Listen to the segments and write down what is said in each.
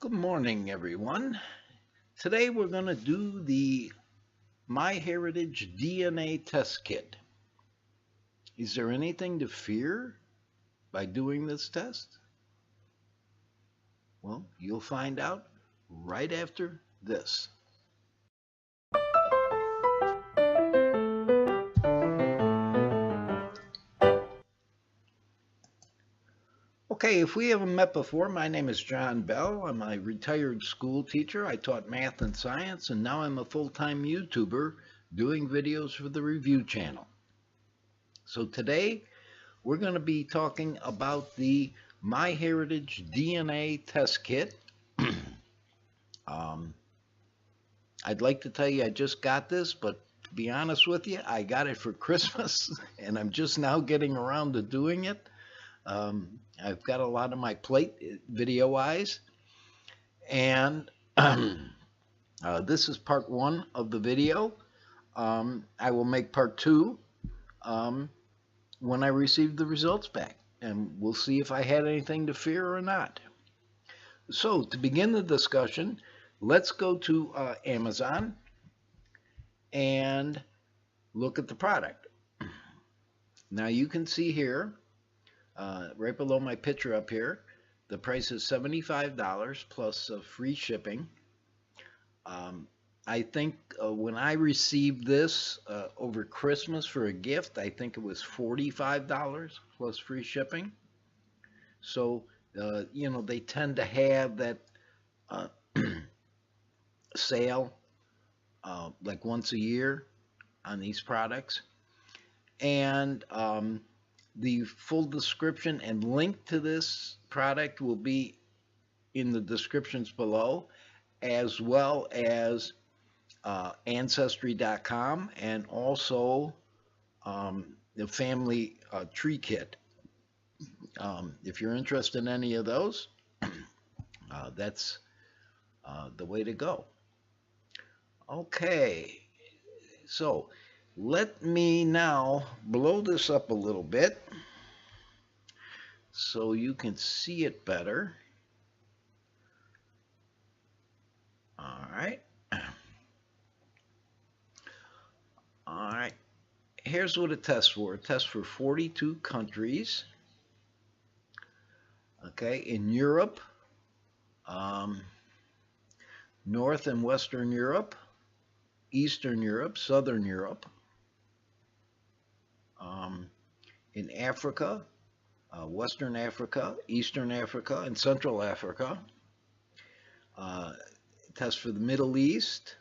Good morning, everyone. Today we're going to do the MyHeritage DNA test kit. Is there anything to fear by doing this test? Well, you'll find out right after this. Okay, if we haven't met before, my name is John Bell. I'm a retired school teacher. I taught math and science, and now I'm a full-time YouTuber doing videos for the review channel. So today, we're going to be talking about the MyHeritage DNA test kit. I'd like to tell you I just got this, but to be honest with you, I got it for Christmas, and I'm just now getting around to doing it. I've got a lot on my plate video-wise, and this is part one of the video. I will make part two when I receive the results back, and we'll see if I had anything to fear or not. So to begin the discussion, let's go to Amazon and look at the product. Now you can see here, right below my picture up here, the price is $75 plus free shipping. I think when I received this over Christmas for a gift, I think it was $45 plus free shipping. So, you know, they tend to have that sale like once a year on these products. And the full description and link to this product will be in the descriptions below, as well as Ancestry.com and also the family tree kit. If you're interested in any of those, that's the way to go. Okay, so let me now blow this up a little bit so you can see it better. All right. All right. Here's what it tests for. It tests for 42 countries. Okay, in Europe, North and Western Europe, Eastern Europe, Southern Europe, in Africa, Western Africa, Eastern Africa, and Central Africa. Test for the Middle East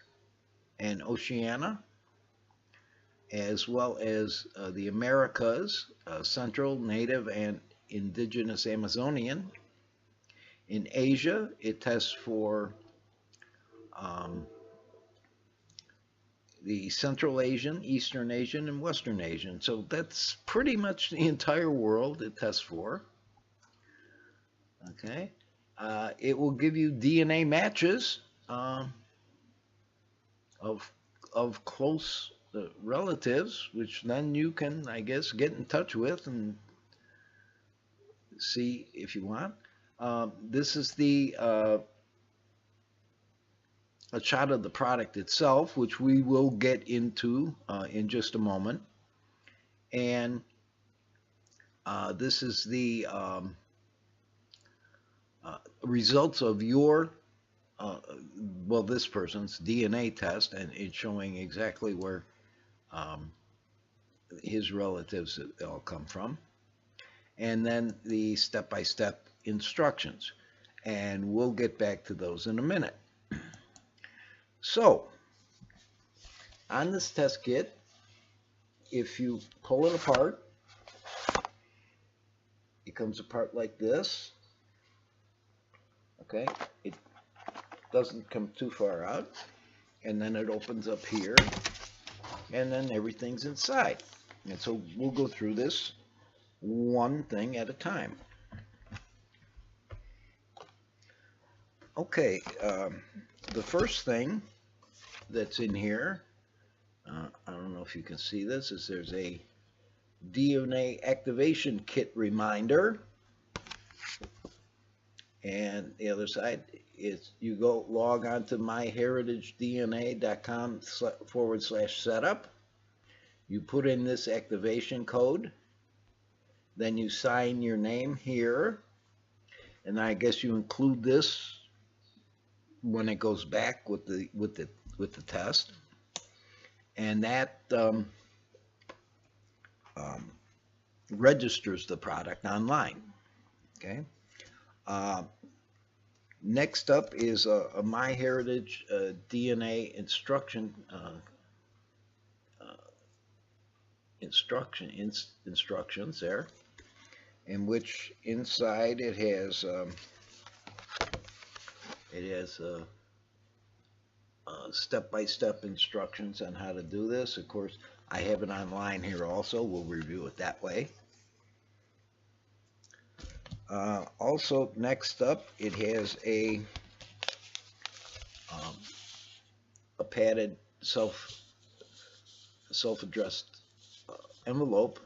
and Oceania, as well as the Americas, Central, Native, and Indigenous Amazonian. In Asia, it tests for the Central Asian, Eastern Asian, and Western Asian. So that's pretty much the entire world it tests for. Okay. It will give you DNA matches of close relatives, which then you can, I guess, get in touch with and see if you want. This is the a shot of the product itself, which we will get into in just a moment. And this is the results of your, well, this person's DNA test, and it's showing exactly where his relatives all come from. And then the step-by-step instructions. And we'll get back to those in a minute. So, on this test kit, if you pull it apart, it comes apart like this. Okay, it doesn't come too far out, and then it opens up here, and then everything's inside. And so we'll go through this one thing at a time. Okay, the first thing that's in here, I don't know if you can see this, is there's a DNA activation kit reminder, and the other side you go log on to myheritagedna.com/setup. You put in this activation code, then you sign your name here, and I guess you include this when it goes back with the test, and that registers the product online. Okay. Next up is a MyHeritage DNA instructions there, in which inside it has step-by-step instructions on how to do this. Of course, I have it online here also. We'll review it that way. Also, next up, it has a padded self-addressed envelope.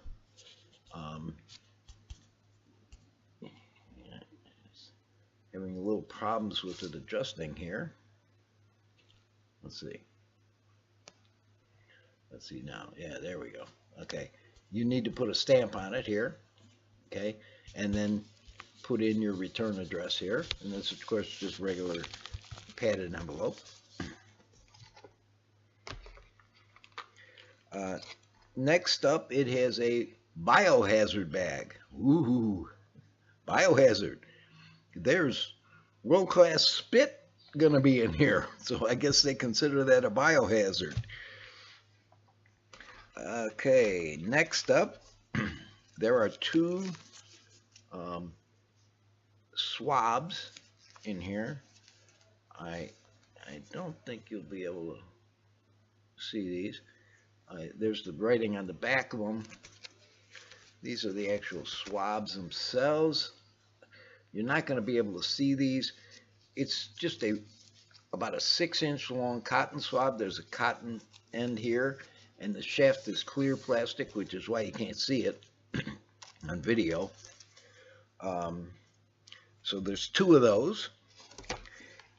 Having a little problems with it adjusting here. Let's see now. Yeah, there we go. Okay, you need to put a stamp on it here. Okay, and then put in your return address here, and this, of course, just regular padded envelope. Next up, it has a biohazard bag. Ooh, biohazard. There's world-class spit gonna be in here, so I guess they consider that a biohazard. Okay, next up, there are two swabs in here. I don't think you'll be able to see these. There's the writing on the back of them. These are the actual swabs themselves. You're not going to be able to see these. It's just about a 6-inch long cotton swab. There's a cotton end here, and the shaft is clear plastic, which is why you can't see it on video. So there's two of those.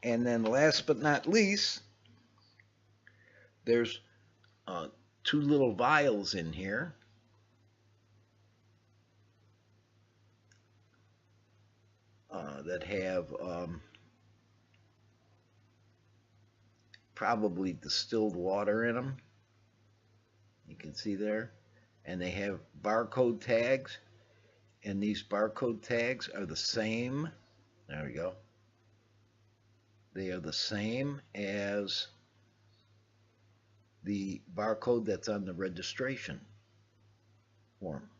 And then last but not least, there's two little vials in here. That have probably distilled water in them. You can see there. And they have barcode tags. And these barcode tags are the same. There we go. They are the same as the barcode that's on the registration form.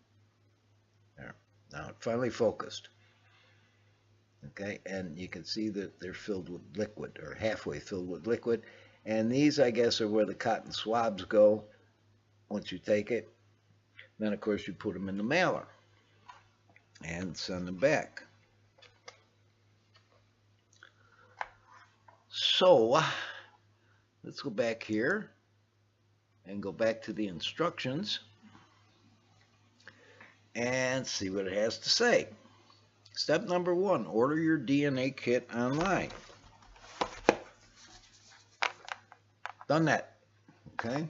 There. Now it finally focused. Okay, and you can see that they're filled with liquid, or halfway filled with liquid. And these, I guess, are where the cotton swabs go once you take it. Then, of course, you put them in the mailer and send them back. So, let's go back here and go back to the instructions and see what it has to say. Step number 1, order your DNA kit online. Done that. Okay.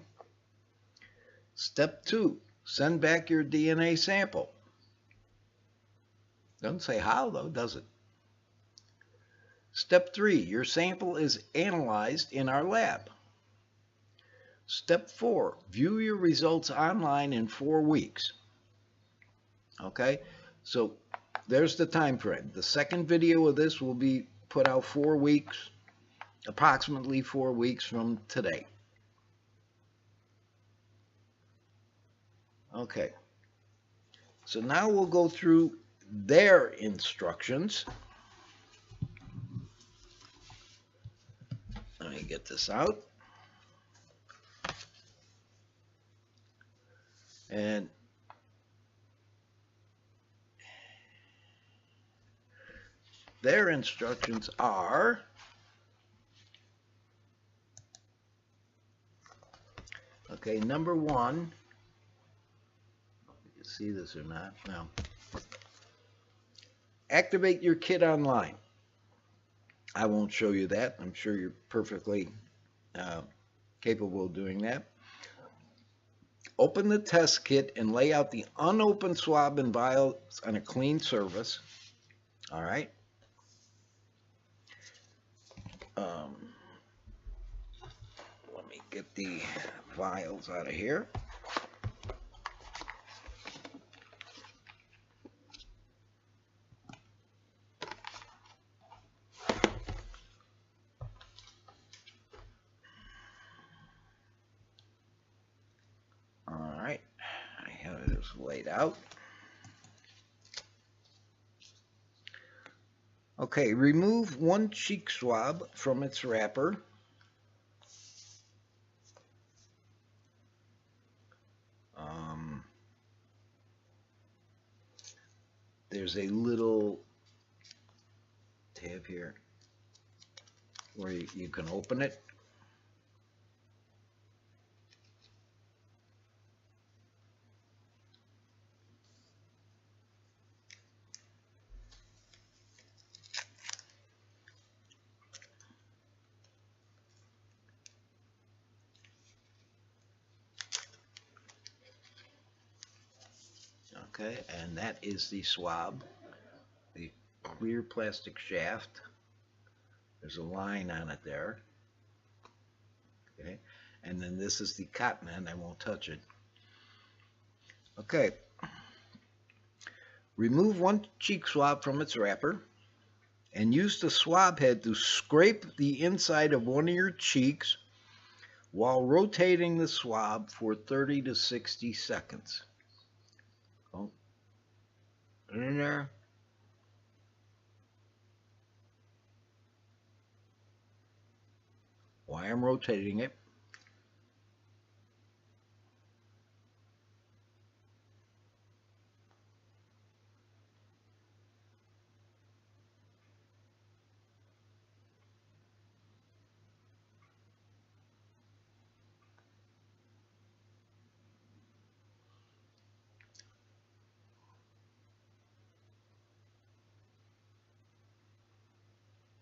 Step 2, send back your DNA sample. Doesn't say how though, does it? Step 3, your sample is analyzed in our lab. Step 4, view your results online in 4 weeks. Okay, so there's the time frame. The second video of this will be put out 4 weeks, approximately 4 weeks from today. Okay, so now we'll go through their instructions. Let me get this out. And their instructions are, okay, number 1, you can see this or not, no. Activate your kit online. I won't show you that. I'm sure you're perfectly capable of doing that. Open the test kit and lay out the unopened swab and vials on a clean surface. All right. Let me get the vials out of here. All right. I have this laid out. Okay, remove one cheek swab from its wrapper. There's a little tab here where you can open it. Okay, and that is the swab, the clear plastic shaft. There's a line on it there. Okay, and then this is the cotton end. I won't touch it. Okay, remove one cheek swab from its wrapper and use the swab head to scrape the inside of one of your cheeks while rotating the swab for 30 to 60 seconds. Oh, in there. Why I'm rotating it.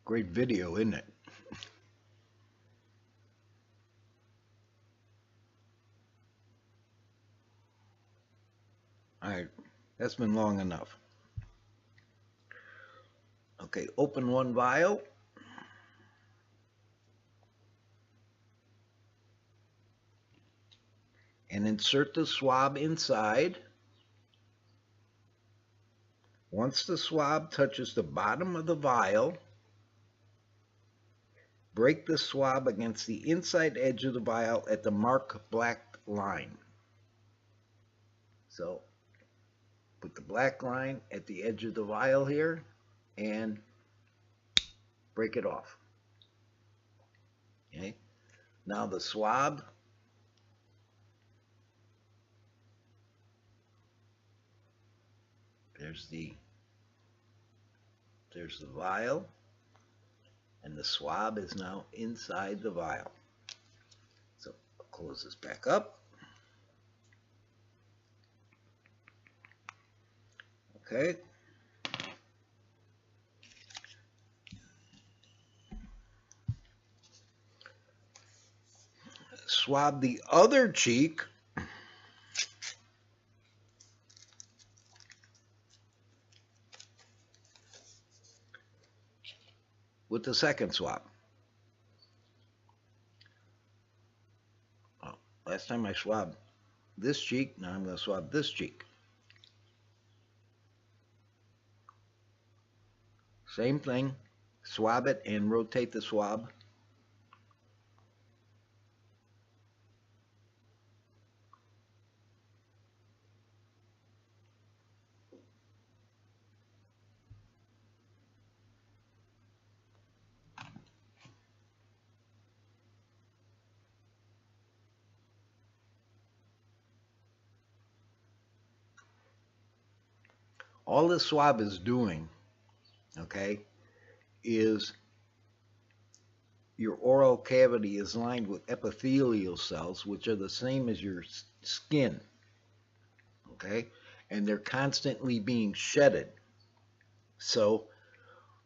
Great video, isn't it? All right, that's been long enough. Okay, open one vial. And insert the swab inside. Once the swab touches the bottom of the vial, break the swab against the inside edge of the vial at the marked black line. So put the black line at the edge of the vial here and break it off. Okay. Now the swab, there's the vial, and the swab is now inside the vial. So I'll close this back up. Okay. Swab the other cheek. With the second swab. Oh, last time I swabbed this cheek, now I'm going to swab this cheek. Same thing, swab it and rotate the swab. All this swab is doing, okay, is your oral cavity is lined with epithelial cells, which are the same as your skin, okay, and they're constantly being shedded. So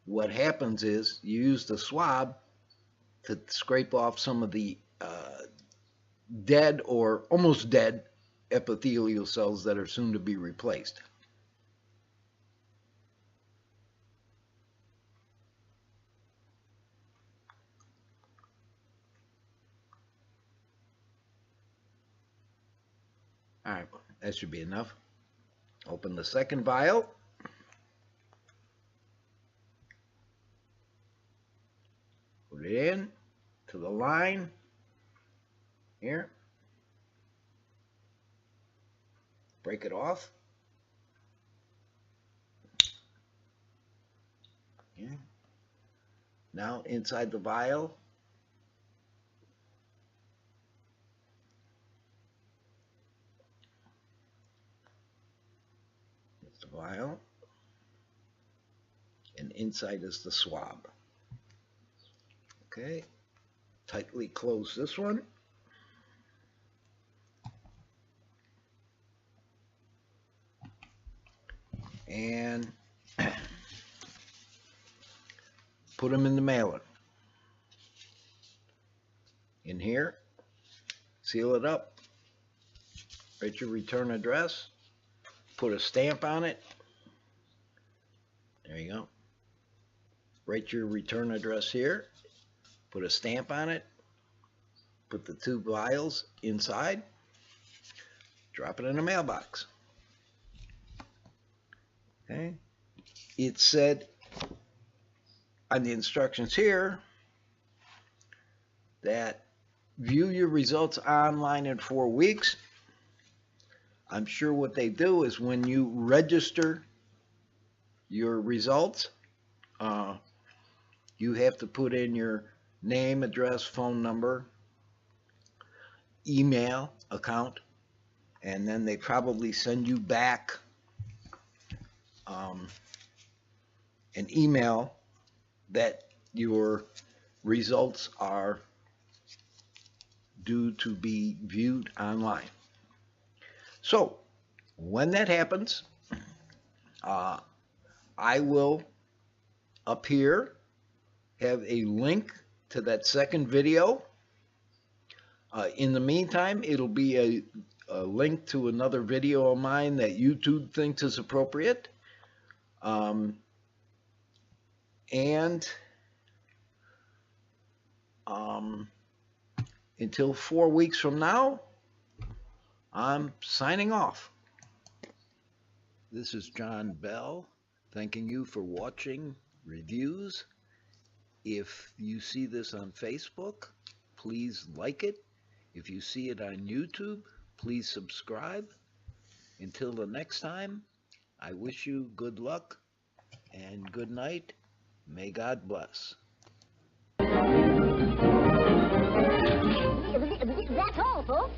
what happens is you use the swab to scrape off some of the dead or almost dead epithelial cells that are soon to be replaced. All right, that should be enough. Open the second vial. Put it in to the line here. Break it off. Yeah. Now inside the vial, it's the vial, and inside is the swab. Okay, tightly close this one. And put them in the mailer. In here, seal it up, write your return address, put a stamp on it. There you go. Write your return address here, put a stamp on it, put the 2 vials inside, drop it in a mailbox. Okay. It said on the instructions here that view your results online in 4 weeks. I'm sure what they do is when you register your results, you have to put in your name, address, phone number, email account, and then they probably send you back an email that your results are due to be viewed online. So when that happens, I will up here have a link to that second video. In the meantime, it'll be a link to another video of mine that YouTube thinks is appropriate. Until 4 weeks from now, I'm signing off. This is John Bell, thanking you for watching reviews. If you see this on Facebook, please like it. If you see it on YouTube, please subscribe. Until the next time, I wish you good luck and good night. May God bless. That's all, folks.